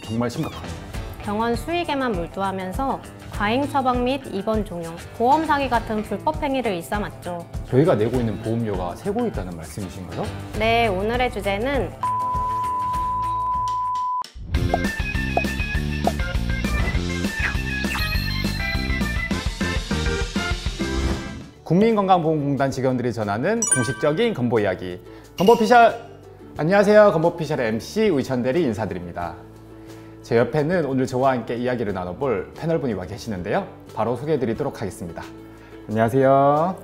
정말 심각하네요. 병원 수익에만 몰두하면서 과잉 처방 및 입원 종용, 보험 사기 같은 불법 행위를 일삼았죠. 저희가 내고 있는 보험료가 새고 있다는 말씀이신가요? 네, 오늘의 주제는 국민건강보험공단 직원들이 전하는 공식적인 건보 이야기. 건보피셜! 안녕하세요. 건보피셜의 MC 의천대리 인사드립니다. 제 옆에는 오늘 저와 함께 이야기를 나눠볼 패널분이 와 계시는데요. 바로 소개해드리도록 하겠습니다. 안녕하세요.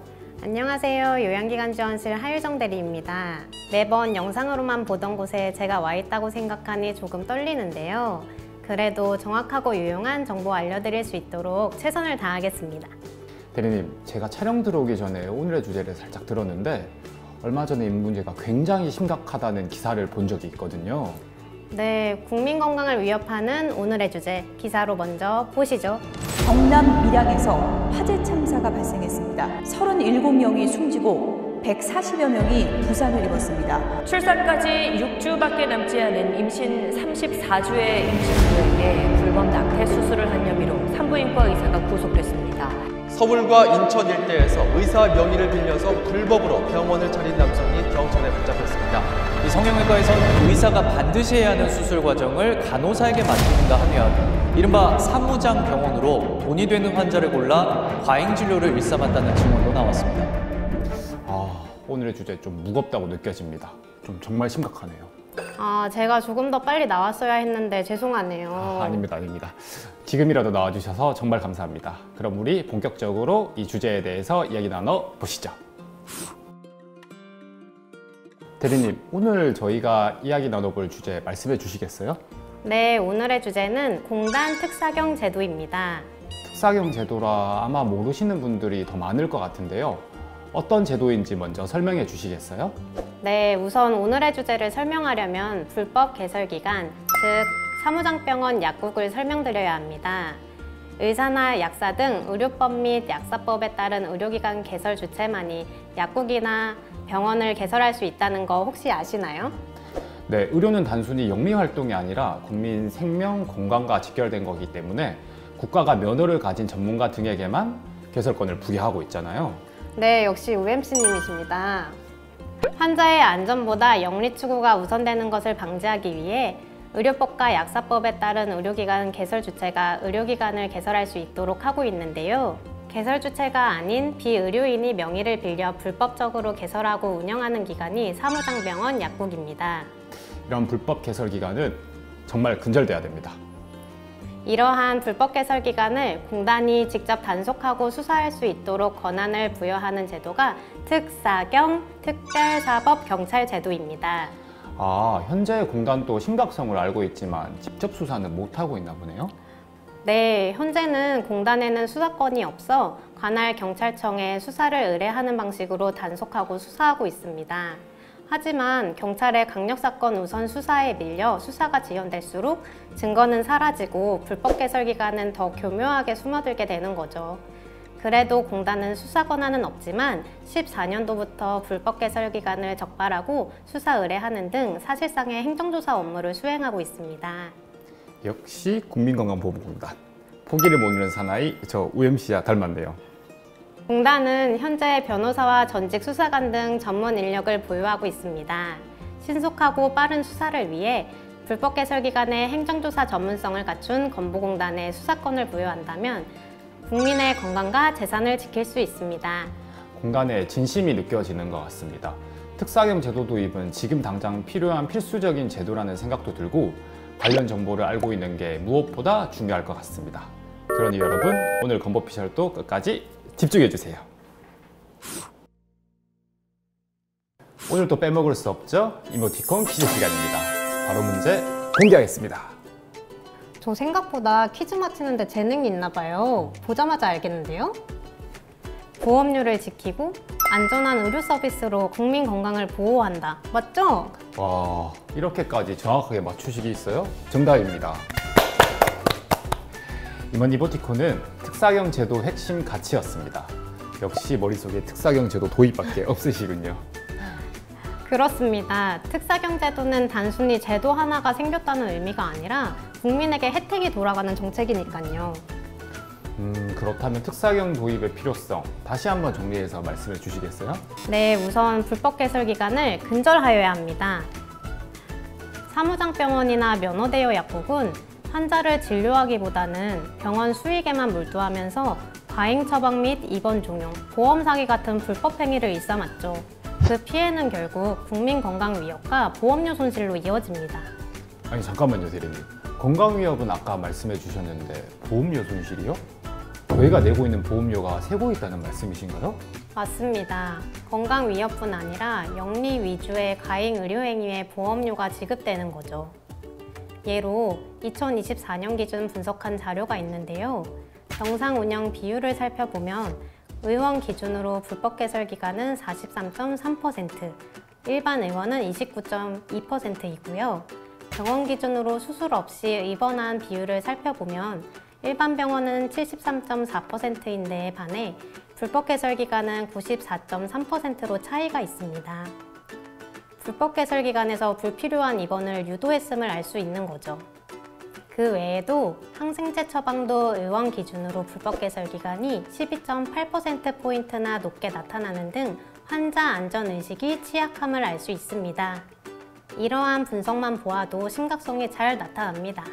안녕하세요. 요양기관지원실 하유정 대리입니다. 매번 영상으로만 보던 곳에 제가 와 있다고 생각하니 조금 떨리는데요. 그래도 정확하고 유용한 정보 알려드릴 수 있도록 최선을 다하겠습니다. 대리님, 제가 촬영 들어오기 전에 오늘의 주제를 살짝 들었는데 얼마 전에 이 문제가 굉장히 심각하다는 기사를 본 적이 있거든요. 네, 국민 건강을 위협하는 오늘의 주제, 기사로 먼저 보시죠. 경남 밀양에서 화재 참사가 발생했습니다. 37명이 숨지고 140여 명이 부상을 입었습니다. 출산까지 6주밖에 남지 않은 임신 34주의 임신부에게 불법 낙태 수술을 한 혐의로 산부인과 의사가 구속됐습니다. 서울과 인천 일대에서 의사 명의를 빌려서 불법으로 병원을 차린 남성이 경찰에 붙잡혔습니다. 이 성형외과에서는 의사가 반드시 해야 하는 수술 과정을 간호사에게 맡긴다 하면 이른바 사무장 병원으로 돈이 되는 환자를 골라 과잉 진료를 일삼았다는 증언도 나왔습니다. 오늘의 주제 좀 무겁다고 느껴집니다. 정말 심각하네요. 제가 조금 더 빨리 나왔어야 했는데 죄송하네요. 아닙니다. 지금이라도 나와주셔서 정말 감사합니다. 그럼 우리 본격적으로 이 주제에 대해서 이야기 나눠보시죠. 대리님, 오늘 저희가 이야기 나눠볼 주제 말씀해 주시겠어요? 네, 오늘의 주제는 공단 특사경 제도입니다. 특사경 제도라 아마 모르시는 분들이 더 많을 것 같은데요. 어떤 제도인지 먼저 설명해 주시겠어요? 네, 우선 오늘의 주제를 설명하려면 불법 개설기관, 즉 사무장병원 약국을 설명드려야 합니다. 의사나 약사 등 의료법 및 약사법에 따른 의료기관 개설 주체만이 약국이나 병원을 개설할 수 있다는 거 혹시 아시나요? 네, 의료는 단순히 영리활동이 아니라 국민 생명, 건강과 직결된 거기 때문에 국가가 면허를 가진 전문가 등에게만 개설권을 부여하고 있잖아요. 네, 역시 UMC님이십니다. 환자의 안전보다 영리 추구가 우선되는 것을 방지하기 위해 의료법과 약사법에 따른 의료기관 개설 주체가 의료기관을 개설할 수 있도록 하고 있는데요. 개설 주체가 아닌 비의료인이 명의를 빌려 불법적으로 개설하고 운영하는 기관이 사무장병원 약국입니다. 이런 불법 개설 기관은 정말 근절돼야 됩니다. 이러한 불법 개설 기관을 공단이 직접 단속하고 수사할 수 있도록 권한을 부여하는 제도가 특사경 특별사법경찰 제도입니다. 현재 공단도 심각성을 알고 있지만 직접 수사는 못하고 있나 보네요? 네, 현재는 공단에는 수사권이 없어 관할 경찰청에 수사를 의뢰하는 방식으로 단속하고 수사하고 있습니다. 하지만 경찰의 강력사건 우선 수사에 밀려 수사가 지연될수록 증거는 사라지고 불법 개설 기관은 더 교묘하게 숨어들게 되는 거죠. 그래도 공단은 수사 권한은 없지만 14년도부터 불법 개설 기관을 적발하고 수사 의뢰하는 등 사실상의 행정조사 업무를 수행하고 있습니다. 역시 국민건강보험공단. 포기를 못 이루는 사나이, 저 UMC와 닮았네요. 공단은 현재 변호사와 전직 수사관 등 전문 인력을 보유하고 있습니다. 신속하고 빠른 수사를 위해 불법 개설 기관의 행정조사 전문성을 갖춘 건보공단에 수사권을 부여한다면 국민의 건강과 재산을 지킬 수 있습니다. 공단의 진심이 느껴지는 것 같습니다. 특사경 제도 도입은 지금 당장 필요한 필수적인 제도라는 생각도 들고 관련 정보를 알고 있는 게 무엇보다 중요할 것 같습니다. 그러니 여러분, 오늘 건보피셜도 끝까지 집중해주세요. 오늘도 빼먹을 수 없죠? 이모티콘 퀴즈 시간입니다. 바로 문제 공개하겠습니다. 저 생각보다 퀴즈 맞히는데 재능이 있나 봐요. 보자마자 알겠는데요? 보험료를 지키고 안전한 의료 서비스로 국민 건강을 보호한다. 맞죠? 와, 이렇게까지 정확하게 맞추시기 있어요? 정답입니다. 이번 이모티콘은 특사경 제도 핵심 가치였습니다. 역시 머릿속에 특사경 제도 도입밖에 없으시군요. 그렇습니다. 특사경제도는 단순히 제도 하나가 생겼다는 의미가 아니라 국민에게 혜택이 돌아가는 정책이니까요. 그렇다면 특사경 도입의 필요성 다시 한번 정리해서 말씀해 주시겠어요? 네, 우선 불법 개설 기간을 근절하여야 합니다. 사무장병원이나 면허대여 약국은 환자를 진료하기보다는 병원 수익에만 몰두하면서 과잉 처방 및 입원 종용, 보험 사기 같은 불법 행위를 일삼았죠. 그 피해는 결국 국민 건강 위협과 보험료 손실로 이어집니다. 아니 잠깐만요, 대리님. 건강 위협은 아까 말씀해 주셨는데 보험료 손실이요? 저희가 내고 있는 보험료가 세고 있다는 말씀이신가요? 맞습니다. 건강 위협뿐 아니라 영리 위주의 과잉 의료 행위에 보험료가 지급되는 거죠. 예로 2024년 기준 분석한 자료가 있는데요. 병상 운영 비율을 살펴보면 의원 기준으로 불법 개설 기간은 43.3%, 일반 의원은 29.2%이고요. 병원 기준으로 수술 없이 입원한 비율을 살펴보면 일반 병원은 73.4%인데 반해 불법 개설 기간은 94.3%로 차이가 있습니다. 불법 개설 기간에서 불필요한 입원을 유도했음을 알 수 있는 거죠. 그 외에도 항생제 처방도 의원 기준으로 불법 개설 기간이 12.8%포인트나 높게 나타나는 등 환자 안전의식이 취약함을 알 수 있습니다. 이러한 분석만 보아도 심각성이 잘 나타납니다.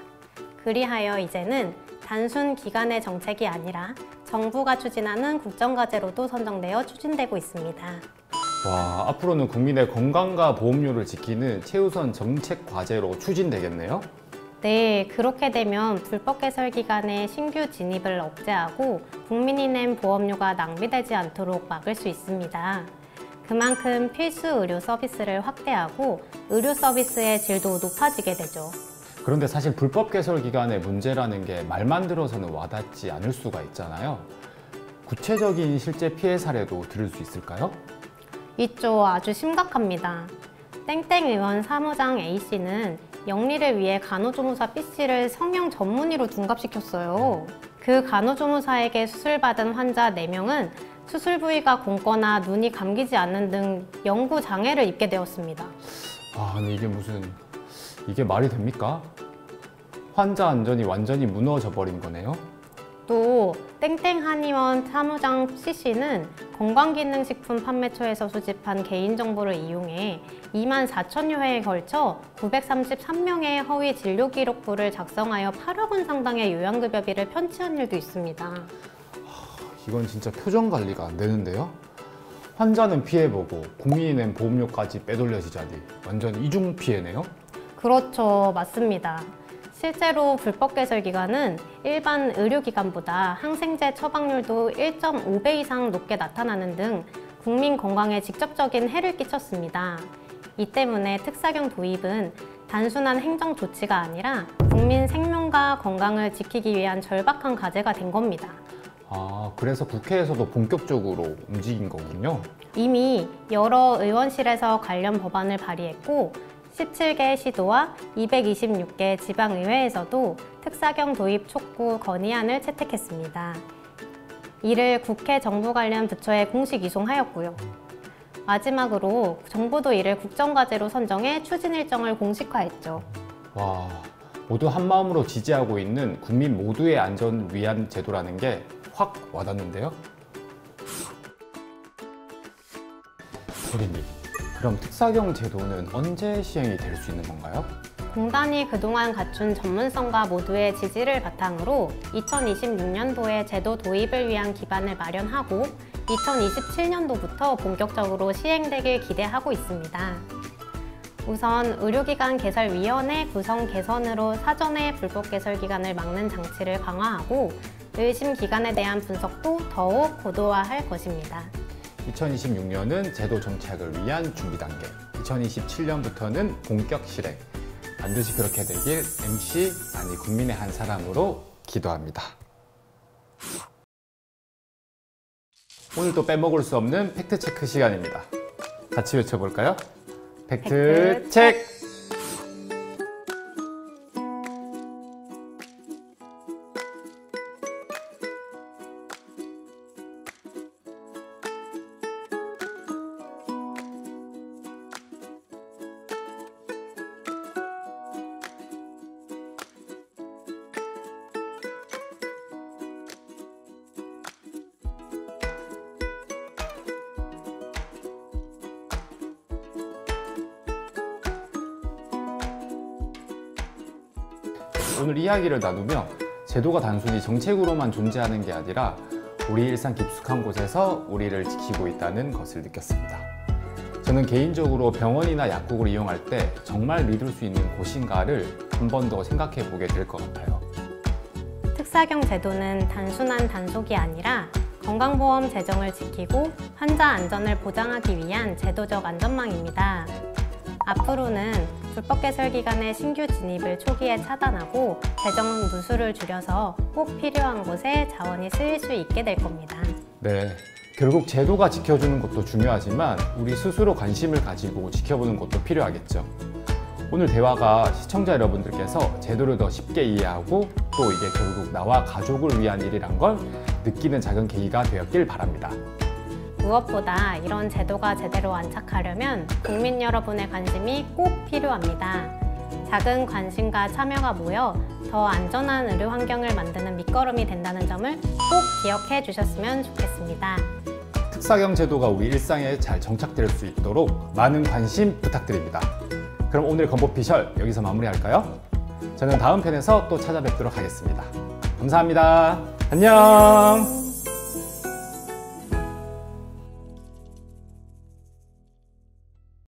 그리하여 이제는 단순 기간의 정책이 아니라 정부가 추진하는 국정과제로도 선정되어 추진되고 있습니다. 와, 앞으로는 국민의 건강과 보험료를 지키는 최우선 정책 과제로 추진되겠네요? 네, 그렇게 되면 불법 개설 기간에 신규 진입을 억제하고 국민이 낸 보험료가 낭비되지 않도록 막을 수 있습니다. 그만큼 필수 의료 서비스를 확대하고 의료 서비스의 질도 높아지게 되죠. 그런데 사실 불법 개설 기간의 문제라는 게 말만 들어서는 와닿지 않을 수가 있잖아요. 구체적인 실제 피해 사례도 들을 수 있을까요? 있죠. 아주 심각합니다. 땡땡 의원 사무장 A씨는 영리를 위해 간호조무사 B씨를 성형 전문의로 둔갑시켰어요. 그 간호조무사에게 수술받은 환자 4명은 수술 부위가 굼거나 눈이 감기지 않는 등 영구 장애를 입게 되었습니다. 아니 이게 말이 됩니까? 환자 안전이 완전히 무너져 버린 거네요? 또 땡땡 한의원 사무장 C씨는 건강기능식품 판매처에서 수집한 개인정보를 이용해 2만 4천여 회에 걸쳐 933명의 허위 진료 기록부를 작성하여 8억 원 상당의 요양급여비를 편취한 일도 있습니다. 이건 진짜 표정 관리가 안 되는데요? 환자는 피해보고 국민이 낸 보험료까지 빼돌려지자니 완전 이중 피해네요? 그렇죠. 맞습니다. 실제로 불법 개설 기간은 일반 의료기관보다 항생제 처방률도 1.5배 이상 높게 나타나는 등 국민 건강에 직접적인 해를 끼쳤습니다. 이 때문에 특사경 도입은 단순한 행정 조치가 아니라 국민 생명과 건강을 지키기 위한 절박한 과제가 된 겁니다. 아, 그래서 국회에서도 본격적으로 움직인 거군요. 이미 여러 의원실에서 관련 법안을 발의했고 17개 시도와 226개 지방의회에서도 특사경 도입 촉구 건의안을 채택했습니다. 이를 국회 정부 관련 부처에 공식 이송하였고요. 마지막으로 정부도 이를 국정과제로 선정해 추진 일정을 공식화했죠. 와, 모두 한마음으로 지지하고 있는 국민 모두의 안전을 위한 제도라는 게 확 와닿는데요? 소리님, 그럼 특사경 제도는 언제 시행이 될 수 있는 건가요? 공단이 그동안 갖춘 전문성과 모두의 지지를 바탕으로 2026년도에 제도 도입을 위한 기반을 마련하고 2027년도부터 본격적으로 시행되길 기대하고 있습니다. 우선 의료기관 개설위원회 구성 개선으로 사전에 불법 개설 기간을 막는 장치를 강화하고 의심 기간에 대한 분석도 더욱 고도화할 것입니다. 2026년은 제도 정착을 위한 준비 단계, 2027년부터는 본격 실행. 반드시 그렇게 되길 MC, 아니 국민의 한 사람으로 기도합니다. 오늘도 빼먹을 수 없는 팩트체크 시간입니다. 같이 외쳐볼까요? 팩트체크! 오늘 이야기를 나누며 제도가 단순히 정책으로만 존재하는 게 아니라 우리 일상 깊숙한 곳에서 우리를 지키고 있다는 것을 느꼈습니다. 저는 개인적으로 병원이나 약국을 이용할 때 정말 믿을 수 있는 곳인가를 한 번 더 생각해 보게 될 것 같아요. 특사경 제도는 단순한 단속이 아니라 건강보험 재정을 지키고 환자 안전을 보장하기 위한 제도적 안전망입니다. 앞으로는 불법 개설 기간의 신규 진입을 초기에 차단하고 재정 누수를 줄여서 꼭 필요한 곳에 자원이 쓰일 수 있게 될 겁니다. 네, 결국 제도가 지켜주는 것도 중요하지만 우리 스스로 관심을 가지고 지켜보는 것도 필요하겠죠. 오늘 대화가 시청자 여러분들께서 제도를 더 쉽게 이해하고 또 이게 결국 나와 가족을 위한 일이란 걸 느끼는 작은 계기가 되었길 바랍니다. 무엇보다 이런 제도가 제대로 안착하려면 국민 여러분의 관심이 꼭 필요합니다. 작은 관심과 참여가 모여 더 안전한 의료 환경을 만드는 밑거름이 된다는 점을 꼭 기억해 주셨으면 좋겠습니다. 특사경 제도가 우리 일상에 잘 정착될 수 있도록 많은 관심 부탁드립니다. 그럼 오늘 건보피셜 여기서 마무리할까요? 저는 다음 편에서 또 찾아뵙도록 하겠습니다. 감사합니다. 안녕!